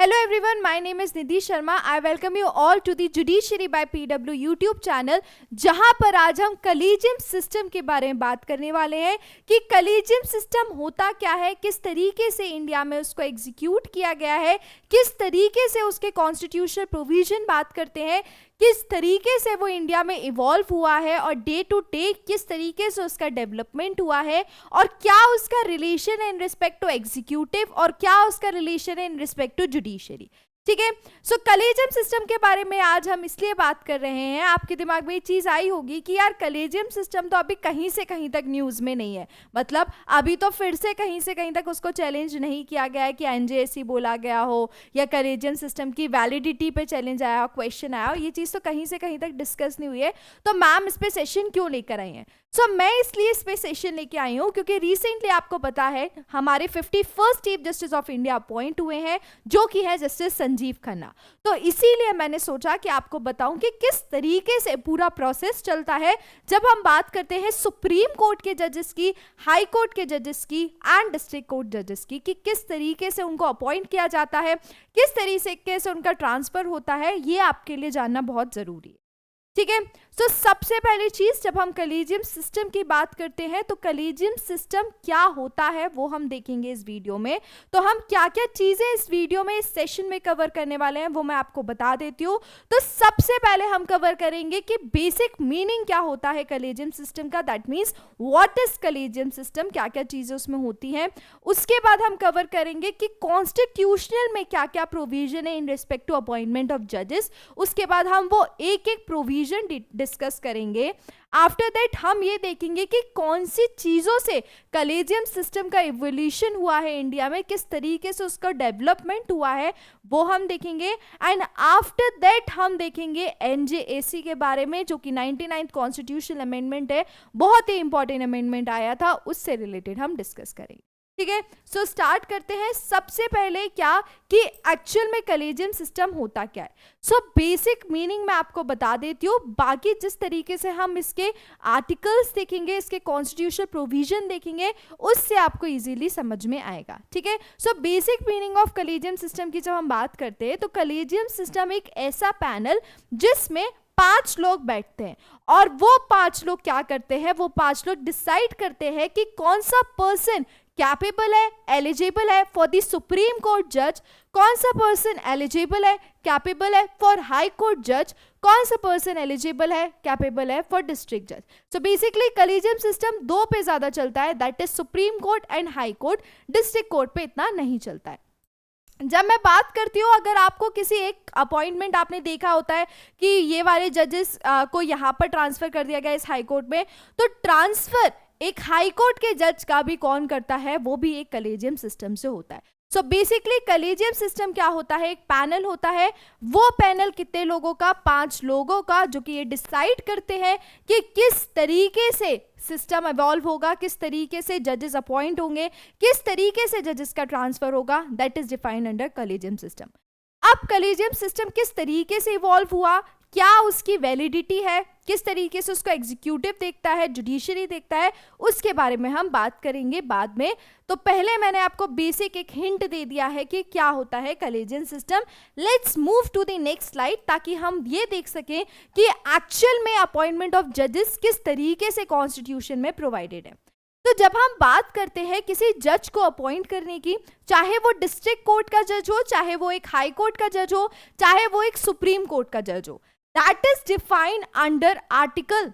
Hello everyone, my name is Nidhi Sharma. I welcome you all to the Judiciary by PW YouTube channel, जहां पर आज हम collegium system के बारे में बात करने वाले हैं कि कलीजियम सिस्टम होता क्या है, किस तरीके से इंडिया में उसको एग्जीक्यूट किया गया है, किस तरीके से उसके कॉन्स्टिट्यूशनल प्रोविजन बात करते हैं, किस तरीके से वो इंडिया में इवॉल्व हुआ है और डे टू डे किस तरीके से उसका डेवलपमेंट हुआ है और क्या उसका रिलेशन है इन रिस्पेक्ट टू एग्जीक्यूटिव और क्या उसका रिलेशन है इन रिस्पेक्ट टू जुडिशरी। ठीक है, सो कलेजियम सिस्टम के बारे में आज हम इसलिए बात कर रहे हैं, आपके दिमाग में ये चीज़ आई होगी कि यार कलेजियम सिस्टम तो अभी कहीं से कहीं तक न्यूज़ में नहीं है, मतलब अभी तो फिर से कहीं तक उसको चैलेंज नहीं किया गया है कि एनजेएससी बोला गया हो या कलेजियम सिस्टम की वैलिडिटी पे चैलेंज आया हो, क्वेश्चन आया हो, ये चीज़ तो कहीं से कहीं तक डिस्कस नहीं हुई है। तो मैम इस पर सेशन क्यों लेकर आई हैं? मैं इसलिए इस पे सेशन लेके आई हूँ क्योंकि रिसेंटली आपको पता है हमारे 51st chief justice of India appoint हुए हैं, जो कि है जस्टिस संजीव खन्ना। तो इसीलिए मैंने सोचा कि आपको बताऊं कि किस तरीके से पूरा प्रोसेस चलता है जब हम बात करते हैं सुप्रीम कोर्ट के जजेस की, हाई कोर्ट के जजेस की एंड डिस्ट्रिक्ट कोर्ट जजेस की, कि किस तरीके से उनको अपॉइंट किया जाता है, किस तरीके से उनका ट्रांसफर होता है, ये आपके लिए जानना बहुत जरूरी है। ठीक है, तो सबसे पहली चीज जब हम कलीजियम सिस्टम की बात करते हैं तो कलीजियम सिस्टम क्या होता है वो हम देखेंगे इस वीडियो में। तो हम क्या क्या चीजें इस वीडियो में, इस सेशन में कवर करने वाले हैं वो मैं आपको बता देती हूँ। तो सबसे पहले हम कवर करेंगे कि बेसिक मीनिंग क्या होता है कलीजियम सिस्टम का, that means what is collegium system, क्या क्या चीजें उसमें होती हैं। उसके बाद हम कवर करेंगे कि कॉन्स्टिट्यूशनल में क्या क्या प्रोविजन है in respect to appointment of जजेस। उसके बाद हम वो एक एक प्रोविजन डिस्कस करेंगे। आफ्टर दैट हम ये देखेंगे कि कौन सी चीजों से कलेजियम सिस्टम का इवोल्यूशन हुआ है इंडिया में, किस तरीके से उसका डेवलपमेंट हुआ है वो हम देखेंगे। एंड आफ्टर दैट हम देखेंगे एनजेएसी के बारे में, जो कि 99th कॉन्स्टिट्यूशनल अमेंडमेंट है, बहुत ही इंपॉर्टेंट अमेंडमेंट आया था, उससे रिलेटेड हम डिस्कस करेंगे। ठीक है, सो स्टार्ट करते हैं। सबसे पहले क्या कि एक्चुअल में कलेजियम सिस्टम होता क्या है। सो बेसिक मीनिंग मैं आपको बता देती हूँ, बाकी जिस तरीके से हम इसके आर्टिकल्स देखेंगे, इसके कॉन्स्टिट्यूशनल प्रोविजन देखेंगे, उससे आपको इजीली समझ में आएगा। ठीक है, so basic meaning of collegium system की जब हम बात करते हैं तो कलेजियम सिस्टम एक ऐसा पैनल जिसमें 5 लोग बैठते हैं और वो 5 लोग क्या करते हैं, वो 5 लोग डिसाइड करते हैं कि कौन सा पर्सन कैपेबल है, एलिजिबल है फॉर द सुप्रीम कोर्ट जज, कौन सा पर्सन एलिजिबल है, कैपेबल है फॉर हाई कोर्ट जज, कौन सा पर्सन एलिजिबल है, कैपेबल है फॉर डिस्ट्रिक्ट जज। सो बेसिकली कलीजियम सिस्टम 2 पे ज्यादा चलता है, that is supreme court and high court. District court पे इतना नहीं चलता है। जब मैं बात करती हूँ, अगर आपको किसी एक अपॉइंटमेंट आपने देखा होता है कि ये वाले जजेस को यहाँ पर ट्रांसफर कर दिया गया इस हाई कोर्ट में, तो ट्रांसफर एक हाई कोर्ट के जज का भी कौन करता है, वो भी एक कलेजियम सिस्टम से होता है। सो बेसिकली कलेजियम सिस्टम क्या होता है, एक पैनल होता है। वो पैनल कितने लोगों का, 5 लोगों का, जो कि ये डिसाइड करते हैं कि किस तरीके से सिस्टम इवॉल्व होगा, किस तरीके से जजेस अपॉइंट होंगे, किस तरीके से जजेस का ट्रांसफर होगा, that is defined under collegium system. अब कलेजियम सिस्टम किस तरीके से इवॉल्व हुआ, क्या उसकी वैलिडिटी है, किस तरीके से उसको एग्जीक्यूटिव देखता है, जुडिशरी देखता है, उसके बारे में हम बात करेंगे बाद में। तो पहले मैंने आपको बेसिक एक हिंट दे दिया है कि क्या होता है collegium system. Let's move to the next slide, ताकि हम ये देख सकें कि एक्चुअल में अपॉइंटमेंट ऑफ जजेस किस तरीके से कॉन्स्टिट्यूशन में प्रोवाइडेड है। तो जब हम बात करते हैं किसी जज को अपॉइंट करने की, चाहे वो डिस्ट्रिक्ट कोर्ट का जज हो, चाहे वो एक हाई कोर्ट का जज हो, चाहे वो एक सुप्रीम कोर्ट का जज हो, that is defined under article.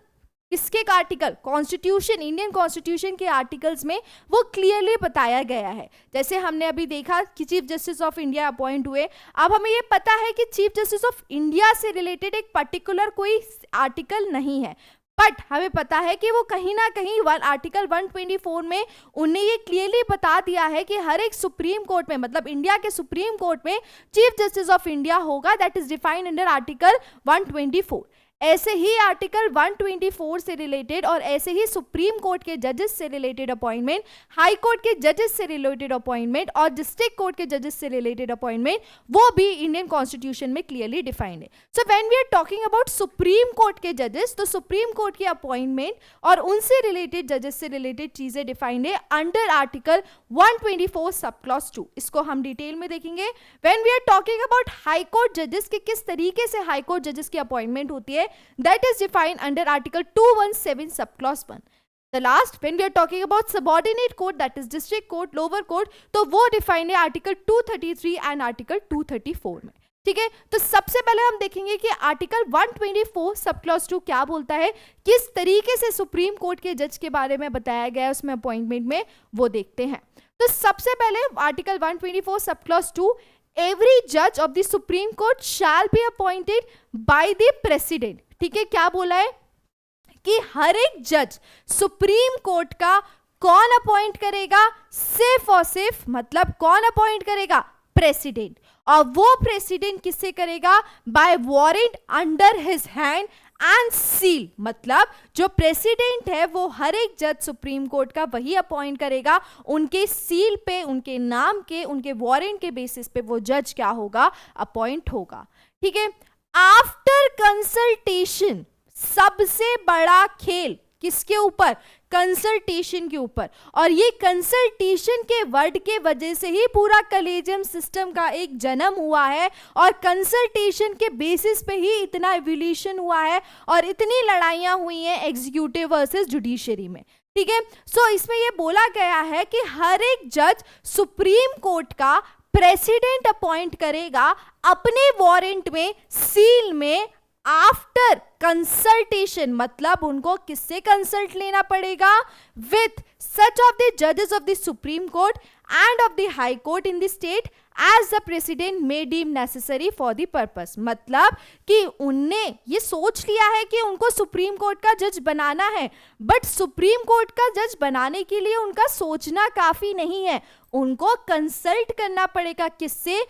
किसके का आर्टिकल, कॉन्स्टिट्यूशन, इंडियन कॉन्स्टिट्यूशन के आर्टिकल्स में वो क्लियरली बताया गया है। जैसे हमने अभी देखा कि chief justice of India appoint हुए, अब हमें ये पता है कि चीफ जस्टिस ऑफ इंडिया से रिलेटेड एक पर्टिकुलर कोई आर्टिकल नहीं है, बट हमें पता है कि वो कहीं ना कहीं आर्टिकल 124 में उन्हें ये क्लियरली बता दिया है कि हर एक सुप्रीम कोर्ट में, मतलब इंडिया के सुप्रीम कोर्ट में चीफ जस्टिस ऑफ इंडिया होगा, that is defined under article 124। ऐसे ही आर्टिकल 124 से रिलेटेड और ऐसे ही सुप्रीम कोर्ट के जजेस से रिलेटेड अपॉइंटमेंट, हाई कोर्ट के जजेस से रिलेटेड अपॉइंटमेंट और डिस्ट्रिक्ट कोर्ट के जजेस से रिलेटेड अपॉइंटमेंट, वो भी इंडियन कॉन्स्टिट्यूशन में क्लियरली डिफाइंड है. So when we are talking about supreme court के जजेस, तो सुप्रीम कोर्ट के अपॉइंटमेंट और उनसे रिलेटेड जजेस से रिलेटेड चीजें डिफाइंड है अंडर आर्टिकल 124 सब क्लॉज 2. इसको हम डिटेल में देखेंगे. When we are talking about high court जजेस के किस तरीके से हाई कोर्ट जजेस की अपॉइंटमेंट होती है, that is defined under article 217 subclause 1. The last, when we are talking about subordinate court, that is district court, lower court, तो वो डिफाइंड है आर्टिकल 233 एंड आर्टिकल 234 में. ठीक है, तो सबसे पहले हम देखेंगे कि आर्टिकल 124 सब क्लॉज 2 क्या बोलता है, किस तरीके से सुप्रीम कोर्ट के जज के बारे में बताया गया है उसमें अपॉइंटमेंट में, वो देखते हैं. तो सबसे पहले article 124 sub clause 2, every judge of the Supreme Court shall be appointed by the President. ठीक है, क्या बोला है कि हर एक जज सुप्रीम कोर्ट का कौन अपॉइंट करेगा, सिर्फ और सिर्फ मतलब कौन अपॉइंट करेगा, प्रेसिडेंट. और वो प्रेसिडेंट किससे करेगा, by warrant under his hand and seal. मतलब जो प्रेसिडेंट है वो हर एक जज सुप्रीम कोर्ट का वही अपॉइंट करेगा, उनके सील पे, उनके नाम के, उनके वारंट के बेसिस पे वो जज क्या होगा, अपॉइंट होगा. ठीक है, आफ्टर कंसल्टेशन, सबसे बड़ा खेल किसके ऊपर, कंसल्टेशन के ऊपर. और ये कंसल्टेशन के वर्ड के वजह से ही पूरा कलेजियम सिस्टम का एक जन्म हुआ है और कंसल्टेशन के बेसिस पे ही इतना एवोल्यूशन हुआ है और इतनी लड़ाइयां हुई हैं एग्जीक्यूटिव वर्सेस जुडिशरी में. ठीक है, सो इसमें ये बोला गया है कि हर एक जज सुप्रीम कोर्ट का प्रेसिडेंट अपॉइंट करेगा अपने वारंट में, सील में, आफ्टर कंसल्टेशन. मतलब उनको किससे कंसल्ट लेना पड़ेगा, विथ सच ऑफ द जजेस of the supreme court and of the high court in the state as the president may deem necessary for the purpose. मतलब कि उनने ये सोच लिया है कि उनको सुप्रीम कोर्ट का जज बनाना है, बट सुप्रीम कोर्ट का जज बनाने के लिए उनका सोचना काफी नहीं है, उनको कंसल्ट करना पड़ेगा. किससे,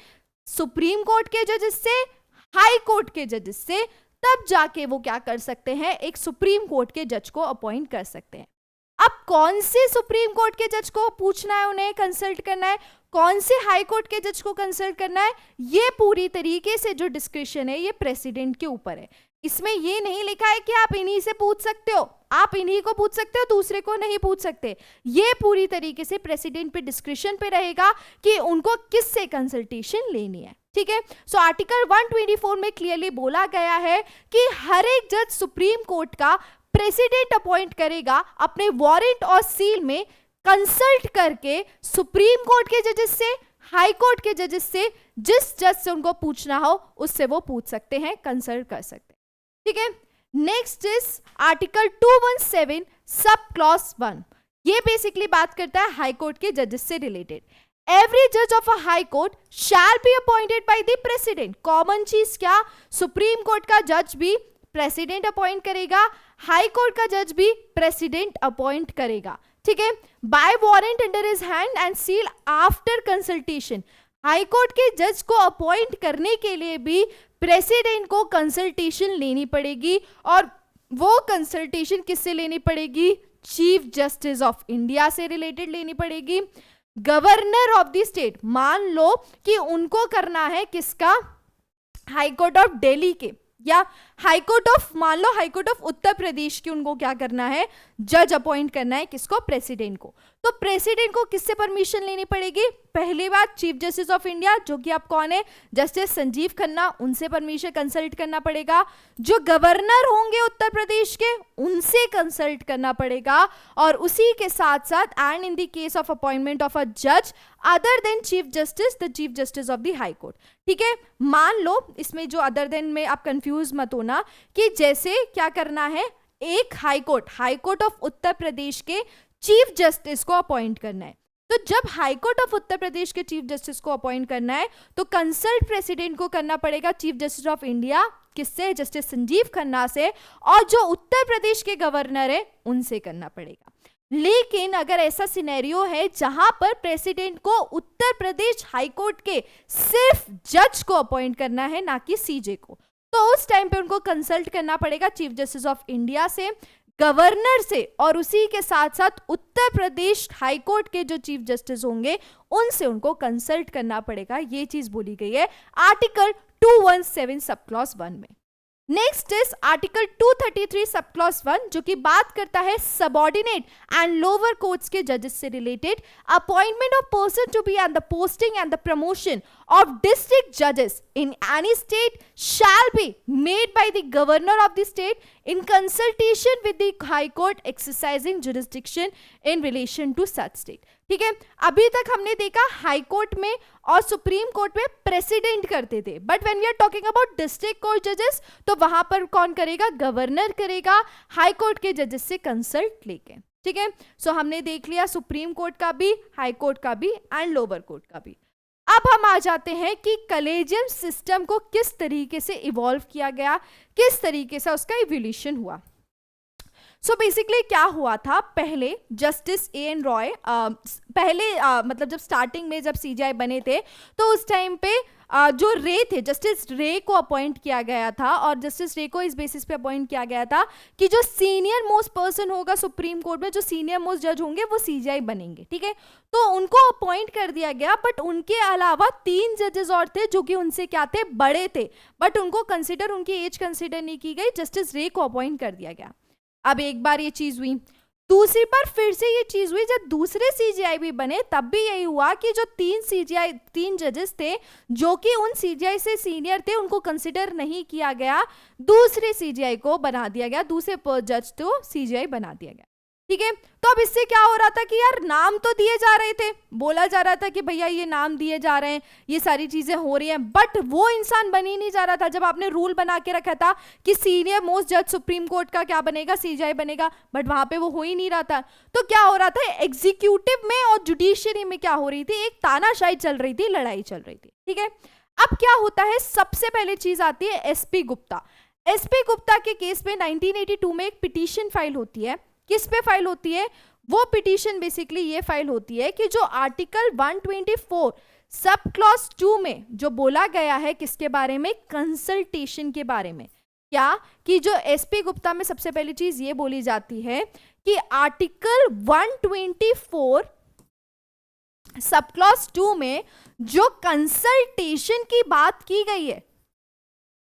सुप्रीम कोर्ट के जजेस से, हाई कोर्ट के जजेस से. तब जाके वो क्या कर सकते हैं, एक सुप्रीम कोर्ट के जज को अपॉइंट कर सकते हैं. अब कौन से सुप्रीम कोर्ट के जज को पूछना है, उन्हें कंसल्ट करना है, कौन से हाई कोर्ट के जज को कंसल्ट करना है, ये पूरी तरीके से जो डिस्क्रिप्शन है ये प्रेसिडेंट के ऊपर है. इसमें ये नहीं लिखा है कि आप इन्हीं से पूछ सकते हो, आप इन्हीं को पूछ सकते हो, दूसरे को नहीं पूछ सकते. ये पूरी तरीके से प्रेसिडेंट पे डिस्क्रिप्शन पे रहेगा कि उनको किससे कंसल्टेशन लेनी है. ठीक है, सो आर्टिकल 124 में क्लियरली बोला गया है कि हर एक जज सुप्रीम कोर्ट का प्रेसिडेंट अपॉइंट करेगा अपने वारंट और सील में, कंसल्ट करके सुप्रीम कोर्ट के जजेस से, हाई कोर्ट के जजेस से, जिस जज से उनको पूछना हो उससे वो पूछ सकते हैं, कंसल्ट कर सकते हैं. ठीक है, next is article 217 sub clause 1. ये बेसिकली बात करता है हाई कोर्ट के जजेस से related. Every judge of a high court shall be appointed by the president. Common चीज क्या, सुप्रीम कोर्ट का जज भी प्रेसिडेंट अपॉइंट करेगा, हाई कोर्ट का जज भी प्रेसिडेंट अपॉइंट करेगा. ठीक है, by warrant under his hand and seal after consultation. High court के जज को अपॉइंट करने के लिए भी प्रेसिडेंट को कंसल्टेशन लेनी पड़ेगी. और वो कंसल्टेशन किससे लेनी पड़ेगी, चीफ जस्टिस ऑफ इंडिया से रिलेटेड लेनी पड़ेगी. गवर्नर ऑफ द स्टेट, मान लो कि उनको करना है किसका, हाई कोर्ट ऑफ दिल्ली के, या हाई कोर्ट ऑफ, मान लो high court of Uttar Pradesh की उनको क्या करना है, जज अपॉइंट करना है, किसको, प्रेसिडेंट को. तो प्रेसिडेंट को किससे परमिशन लेनी पड़ेगी, पहली बात चीफ जस्टिस ऑफ इंडिया, जो कि आप कौन है, जस्टिस संजीव खन्ना, उनसे परमिशन कंसल्ट करना पड़ेगा. जो गवर्नर होंगे उत्तर प्रदेश के, उनसे कंसल्ट करना पड़ेगा. और उसी के साथ साथ and in the case of appointment of a जज other than chief justice, the chief justice of the high court. ठीक है, मान लो इसमें जो अदर देन में आप कंफ्यूज मत होना कि जैसे क्या करना है, एक high court of Uttar Pradesh के चीफ जस्टिस को अपॉइंट करना है. तो जब high court of Uttar Pradesh के चीफ जस्टिस को अपॉइंट करना है तो कंसल्ट प्रेसिडेंट को करना पड़ेगा चीफ जस्टिस ऑफ इंडिया, किससे, जस्टिस संजीव खन्ना से, और जो उत्तर प्रदेश के गवर्नर है उनसे करना पड़ेगा. लेकिन अगर ऐसा सिनेरियो है जहां पर प्रेसिडेंट को उत्तर प्रदेश हाई कोर्ट के सिर्फ जज को अपॉइंट करना है, ना कि सीजे को, तो उस टाइम पे उनको कंसल्ट करना पड़ेगा चीफ जस्टिस ऑफ इंडिया से, गवर्नर से, और उसी के साथ साथ उत्तर प्रदेश हाईकोर्ट के जो चीफ जस्टिस होंगे उनसे उनको कंसल्ट करना पड़ेगा। ये चीज बोली गई है आर्टिकल 217 सब क्लॉज 1 में। Next is article 233 sub clause 1, जो कि बात करता है सबऑर्डिनेट एंड लोअर कोर्ट्स के जजेस से related. Appointment of person to be and the posting and the promotion of district judges in any state shall be made by the governor of the state in consultation with the high court exercising jurisdiction in relation to such state। ठीक है, अभी तक हमने देखा high court में और supreme court में president करते थे, but when we are talking about district court जजेस तो वहां पर कौन करेगा, गवर्नर करेगा हाई कोर्ट के जजेस से कंसल्ट लेके। ठीक है, सो हमने देख लिया सुप्रीम कोर्ट का भी, हाई कोर्ट का भी एंड लोअर कोर्ट का भी। अब हम आ जाते हैं कि कलेजियम सिस्टम को किस तरीके से इवॉल्व किया गया, किस तरीके से उसका इवोल्यूशन हुआ। सो बेसिकली क्या हुआ था, पहले जस्टिस ए एन रॉय मतलब जब स्टार्टिंग में जब सीजीआई बने थे तो उस टाइम पे जो रे थे, जस्टिस रे को अपॉइंट किया गया था, और जस्टिस रे को इस बेसिस पे अपॉइंट किया गया था कि जो सीनियर मोस्ट पर्सन होगा सुप्रीम कोर्ट में, जो सीनियर मोस्ट जज होंगे वो सीजीआई बनेंगे। ठीक है, तो उनको अपॉइंट कर दिया गया, बट उनके अलावा 3 जजेस और थे जो कि उनसे क्या थे, बड़े थे, बट उनको कंसिडर, उनकी एज कंसिडर नहीं की गई, जस्टिस रे को अपॉइंट कर दिया गया। अब एक बार ये चीज हुई, दूसरी बार फिर से ये चीज हुई जब दूसरे सीजीआई भी बने, तब भी यही हुआ कि जो 3 जजेस थे जो कि उन सीजीआई से सीनियर थे उनको कंसिडर नहीं किया गया, दूसरे सीजीआई को बना दिया गया, दूसरे जज तो सीजीआई बना दिया गया। ठीक है, तो अब इससे क्या हो रहा था कि यार नाम तो दिए जा रहे थे, बोला जा रहा था कि भैया ये नाम दिए जा रहे हैं, ये सारी चीजें हो रही हैं, बट वो इंसान बन ही नहीं जा रहा था। जब आपने रूल बना के रखा था कि सीनियर मोस्ट जज सुप्रीम कोर्ट का क्या बनेगा, सीजीआई बनेगा, बट वहां पे वो हो ही नहीं रहा था। तो क्या हो रहा था, एग्जीक्यूटिव में और जुडिशियरी में क्या हो रही थी, एक तानाशाही चल रही थी, लड़ाई चल रही थी। ठीक है, अब क्या होता है, सबसे पहले चीज आती है एसपी गुप्ता। एसपी गुप्ता के केस में 1982 में एक पिटीशन फाइल होती है। किस पे फाइल होती है, वो पिटीशन बेसिकली ये फाइल होती है कि जो आर्टिकल 124 सब क्लॉज 2 में जो बोला गया है किसके बारे में, कंसल्टेशन के बारे में। क्या कि जो एसपी गुप्ता में सबसे पहली चीज ये बोली जाती है कि आर्टिकल 124 सब क्लॉज 2 में जो कंसल्टेशन की बात की गई है,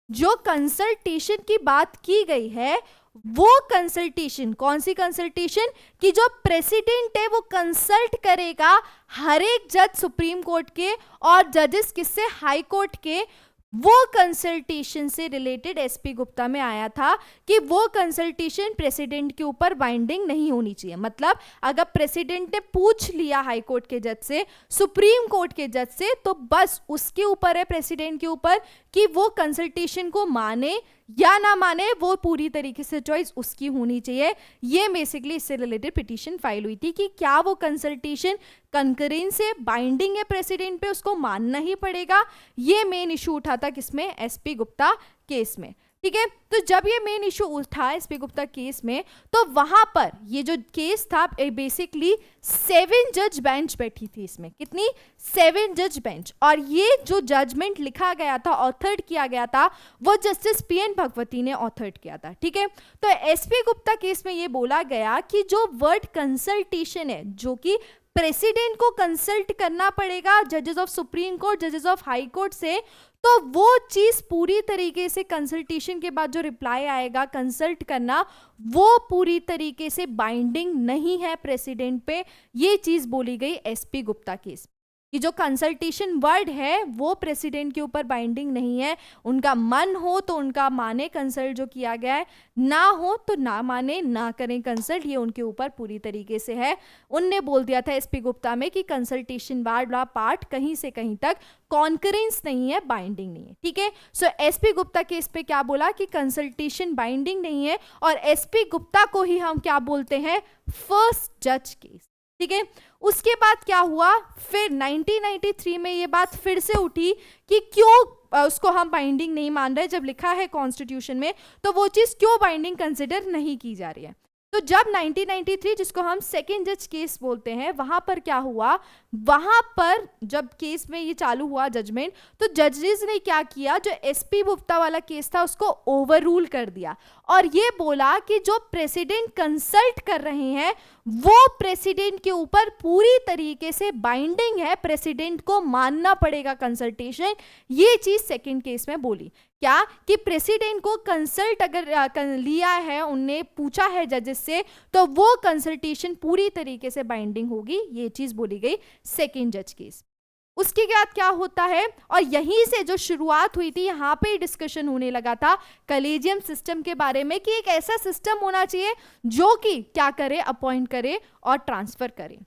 जो कंसल्टेशन की बात की गई है, वो कंसल्टेशन कौन सी कंसल्टेशन, कि जो प्रेसिडेंट है वो कंसल्ट करेगा हर एक जज सुप्रीम कोर्ट के और जजेस किससे, हाई कोर्ट के। वो कंसल्टेशन से रिलेटेड एसपी गुप्ता में आया था कि वो कंसल्टेशन प्रेसिडेंट के ऊपर बाइंडिंग नहीं होनी चाहिए। मतलब अगर प्रेसिडेंट ने पूछ लिया हाई कोर्ट के जज से, सुप्रीम कोर्ट के जज से, तो बस उसके ऊपर है, प्रेसिडेंट के ऊपर, कि वो कंसल्टेशन को माने या ना माने, वो पूरी तरीके से चॉइस उसकी होनी चाहिए। ये बेसिकली इससे रिलेटेड पिटीशन फाइल हुई थी कि क्या वो कंसल्टेशन कंकरेंस से बाइंडिंग है प्रेसिडेंट पे, उसको मानना ही पड़ेगा। ये मेन इशू उठा था किसमें, एसपी गुप्ता केस में। ठीक है, तो जब ये मेन इशू उठा एसपी गुप्ता केस में, तो वहां पर ये जो केस था बेसिकली 7 जज बेंच बैठी थी इसमें। कितनी, 7 जज बेंच। और ये जो जजमेंट लिखा गया था, ऑथर्ड किया गया था, वो जस्टिस पीएन भगवती ने ऑथर्ड किया था। ठीक है, तो एसपी गुप्ता केस में ये बोला गया कि जो वर्ड कंसल्टेशन है, जो कि प्रेसिडेंट को कंसल्ट करना पड़ेगा जजेस ऑफ सुप्रीम कोर्ट, जजेस ऑफ हाई कोर्ट से, तो वो चीज पूरी तरीके से कंसल्टेशन के बाद जो रिप्लाई आएगा कंसल्ट करना, वो पूरी तरीके से बाइंडिंग नहीं है प्रेसिडेंट पे। ये चीज बोली गई एसपी गुप्ता केस कि जो कंसल्टेशन वर्ड है वो प्रेसिडेंट के ऊपर बाइंडिंग नहीं है। उनका मन हो तो उनका माने कंसल्ट जो किया गया है, ना हो तो ना माने, ना करें कंसल्ट, ये उनके ऊपर पूरी तरीके से है। उनने बोल दिया था एसपी गुप्ता में कि कंसल्टेशन वाला पार्ट कहीं से कहीं तक कॉन्करेंस नहीं है, बाइंडिंग नहीं है। ठीक है, सो एसपी गुप्ता केस पे क्या बोला कि कंसल्टेशन बाइंडिंग नहीं है, और एसपी गुप्ता को ही हम क्या बोलते हैं, फर्स्ट जज केस। ठीक है, उसके बाद क्या हुआ, फिर 1993 में ये बात फिर से उठी कि क्यों उसको हम बाइंडिंग नहीं मान रहे, जब लिखा है कॉन्स्टिट्यूशन में तो वो चीज क्यों बाइंडिंग कंसिडर नहीं की जा रही है। तो जब 1993, जिसको हम सेकेंड जज केस बोलते हैं, वहां पर क्या हुआ, वहां पर जब केस में ये चालू हुआ जजमेंट, तो जजेस ने क्या किया, जो एसपी गुप्ता वाला केस था उसको ओवर रूल कर दिया और ये बोला कि जो प्रेसिडेंट कंसल्ट कर रहे हैं वो प्रेसिडेंट के ऊपर पूरी तरीके से बाइंडिंग है, प्रेसिडेंट को मानना पड़ेगा कंसल्टेशन। ये चीज सेकेंड केस में बोली क्या, कि प्रेसिडेंट को कंसल्ट अगर लिया है, उनने पूछा है जजेस से, तो वो कंसल्टेशन पूरी तरीके से बाइंडिंग होगी, ये चीज बोली गई सेकेंड जज केस। उसके बाद क्या होता है, और यहीं से जो शुरुआत हुई थी, यहाँ पे डिस्कशन होने लगा था कलेजियम सिस्टम के बारे में कि एक ऐसा सिस्टम होना चाहिए जो कि क्या करे, अपॉइंट करे और ट्रांसफर करे।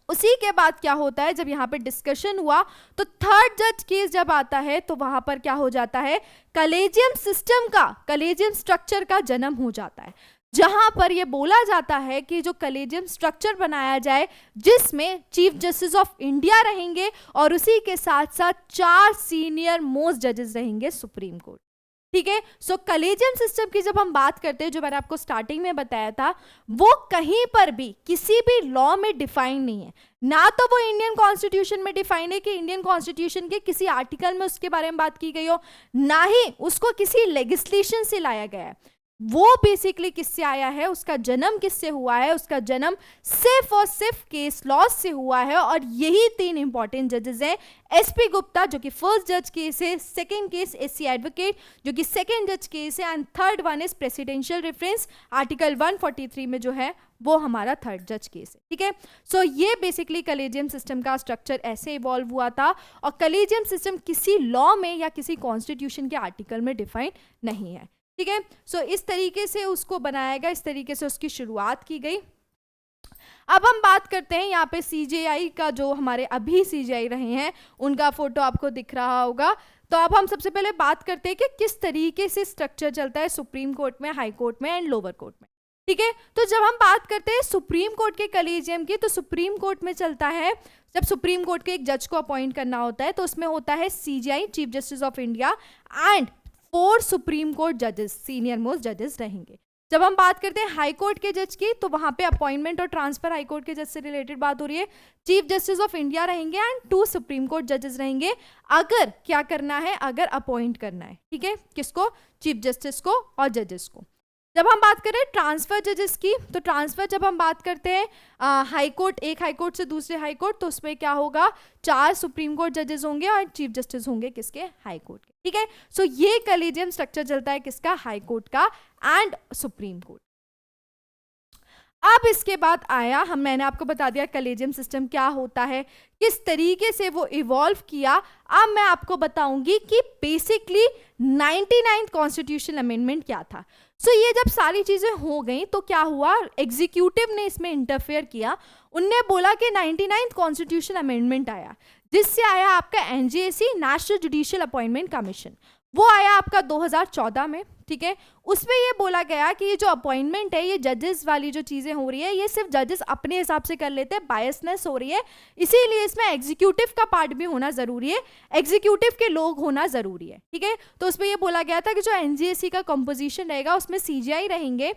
उसी के बाद क्या होता है, जब यहाँ पे डिस्कशन हुआ तो थर्ड जज केस जब आता है तो वहां पर क्या हो जाता है, कलेजियम सिस्टम का, कलेजियम स्ट्रक्चर का जन्म हो जाता है, जहां पर यह बोला जाता है कि जो कलेजियम स्ट्रक्चर बनाया जाए जिसमें चीफ जस्टिस ऑफ इंडिया रहेंगे और उसी के साथ साथ 4 सीनियर मोस्ट जजेस रहेंगे सुप्रीम कोर्ट। ठीक है, सो कलेजियम सिस्टम की जब हम बात करते हैं, जो मैंने आपको स्टार्टिंग में बताया था, वो कहीं पर भी किसी भी लॉ में डिफाइन नहीं है, ना तो वो इंडियन कॉन्स्टिट्यूशन में डिफाइन है कि इंडियन कॉन्स्टिट्यूशन के किसी आर्टिकल में उसके बारे में बात की गई हो, ना ही उसको किसी लेजिस्लेशन से लाया गया है। वो बेसिकली किससे आया है, उसका जन्म किससे हुआ है, उसका जन्म सिर्फ और सिर्फ केस लॉ से हुआ है। और यही 3 इंपॉर्टेंट जजेस हैं, एसपी गुप्ता जो कि फर्स्ट जज केस है, सेकंड केस एससी एडवोकेट जो कि सेकंड जज केस है, and third one is presidential reference article 143 में जो है वो हमारा थर्ड जज केस है। ठीक है, सो ये बेसिकली कलेजियम सिस्टम का स्ट्रक्चर ऐसे इवॉल्व हुआ था और कलेजियम सिस्टम किसी लॉ में या किसी कॉन्स्टिट्यूशन के आर्टिकल में डिफाइन नहीं है। ठीक है, सो इस तरीके से उसको बनाया गया, इस तरीके से उसकी शुरुआत की गई। अब हम बात करते हैं यहाँ पे सीजेआई का, जो हमारे अभी सीजेआई रहे हैं उनका फोटो आपको दिख रहा होगा। तो अब हम सबसे पहले बात करते हैं कि किस तरीके से स्ट्रक्चर चलता है सुप्रीम कोर्ट में, हाई कोर्ट में एंड लोअर कोर्ट में। ठीक है, तो जब हम बात करते हैं सुप्रीम कोर्ट के कलेजियम की, तो सुप्रीम कोर्ट में चलता है, जब सुप्रीम कोर्ट के एक जज को अपॉइंट करना होता है तो उसमें होता है CJI chief justice of India and 4 supreme court जजेस, सीनियर मोस्ट जजेस रहेंगे। जब हम बात करते हैं हाई कोर्ट के जज की, तो वहां पे अपॉइंटमेंट और ट्रांसफर हाई कोर्ट के जज से रिलेटेड बात हो रही है। चीफ जस्टिस ऑफ इंडिया रहेंगे एंड 2 सुप्रीम कोर्ट जजेस रहेंगे, अगर क्या करना है, अगर अपॉइंट करना है। ठीक है, किसको, चीफ जस्टिस को और जजेस को। जब हम बात करें ट्रांसफर जजेस की, तो ट्रांसफर जब हम बात करते हैं हाई कोर्ट, एक हाई कोर्ट से दूसरे हाई कोर्ट, तो उसमें क्या होगा, 4 सुप्रीम कोर्ट जजेस होंगे और चीफ जस्टिस होंगे किसके, हाई कोर्ट के। ठीक है, सो ये कलेजियम स्ट्रक्चर चलता है किसका, हाई कोर्ट का एंड सुप्रीम कोर्ट। अब इसके बाद आया, मैंने आपको बता दिया कलेजियम सिस्टम क्या होता है, किस तरीके से वो इवॉल्व किया। अब मैं आपको बताऊंगी कि बेसिकली 99th कॉन्स्टिट्यूशनल अमेंडमेंट क्या था। सो ये जब सारी चीजें हो गई तो क्या हुआ, एग्जीक्यूटिव ने इसमें इंटरफेयर किया। उनने बोला कि 99th कॉन्स्टिट्यूशनल अमेंडमेंट आया, जिससे आया आपका एनजीएसी, नेशनल जुडिशियल अपॉइंटमेंट कमीशन। वो आया आपका 2014 में। ठीक है, उसमें ये बोला गया कि ये जो अपॉइंटमेंट है, ये जजेस वाली जो चीजें हो रही है, ये सिर्फ जजेस अपने हिसाब से कर लेते हैं, बायसनेस हो रही है, इसीलिए इसमें एग्जीक्यूटिव का पार्ट भी होना जरूरी है, एग्जीक्यूटिव के लोग होना जरूरी है। ठीक है, तो उसमें ये बोला गया था कि जो एनजीएसी का कंपोजिशन रहेगा उसमें सीजीआई रहेंगे,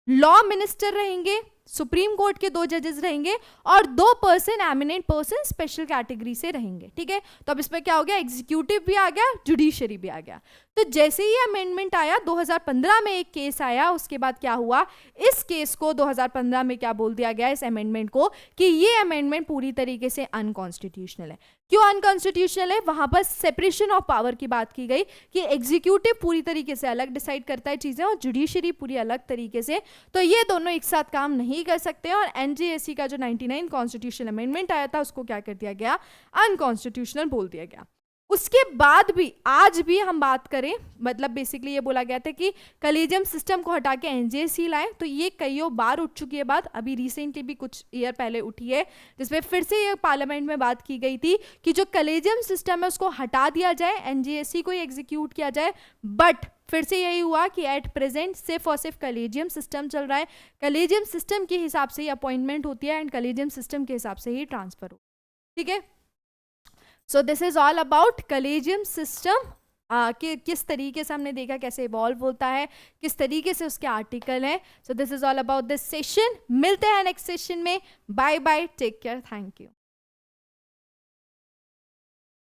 लॉ मिनिस्टर रहेंगे, सुप्रीम कोर्ट के 2 जजेस रहेंगे और 2 person, eminent person special category से रहेंगे। ठीक है, तो अब इसमें क्या हो गया, एग्जीक्यूटिव भी आ गया, जुडिशरी भी आ गया। तो जैसे ही अमेंडमेंट आया, 2015 में एक केस आया, उसके बाद क्या हुआ, इस केस को 2015 में क्या बोल दिया गया, इस अमेंडमेंट को, कि ये अमेंडमेंट पूरी तरीके से अनकॉन्स्टिट्यूशनल है। क्यों अनकॉन्स्टिट्यूशनल है, वहां पर सेपरेशन ऑफ पावर की बात की गई कि एग्जीक्यूटिव पूरी तरीके से अलग डिसाइड करता है चीजें और जुडिशरी पूरी अलग तरीके से, तो ये दोनों एक साथ काम नहीं कर सकते। और एनजीएसी का जो 99 कॉन्स्टिट्यूशनल अमेंडमेंट आया था उसको क्या कर दिया गया, अनकॉन्स्टिट्यूशनल बोल दिया गया। उसके बाद भी आज भी हम बात करें, मतलब बेसिकली ये बोला गया था कि कलेजियम सिस्टम को हटा के एनजीएसी लाए, तो ये कईयों बार उठ चुकी है बात, अभी रिसेंटली भी कुछ ईयर पहले उठी है, जिसमें फिर से ये पार्लियामेंट में बात की गई थी कि जो कलेजियम सिस्टम है उसको हटा दिया जाए, एनजीएसी को ही एग्जीक्यूट किया जाए। बट फिर से यही हुआ कि एट प्रेजेंट सिर्फ और सिर्फ कलेजियम सिस्टम चल रहा है, कलेजियम सिस्टम के हिसाब से ही अपॉइंटमेंट होती है एंड कलेजियम सिस्टम के हिसाब से ही ट्रांसफर हो। ठीक है, so this is all about collegium system कि किस तरीके से हमने देखा कैसे इवॉल्व होता है, किस तरीके से उसके आर्टिकल हैं. So this is all about this session. मिलते हैं नेक्स्ट सेशन में. Bye bye, take care, thank you.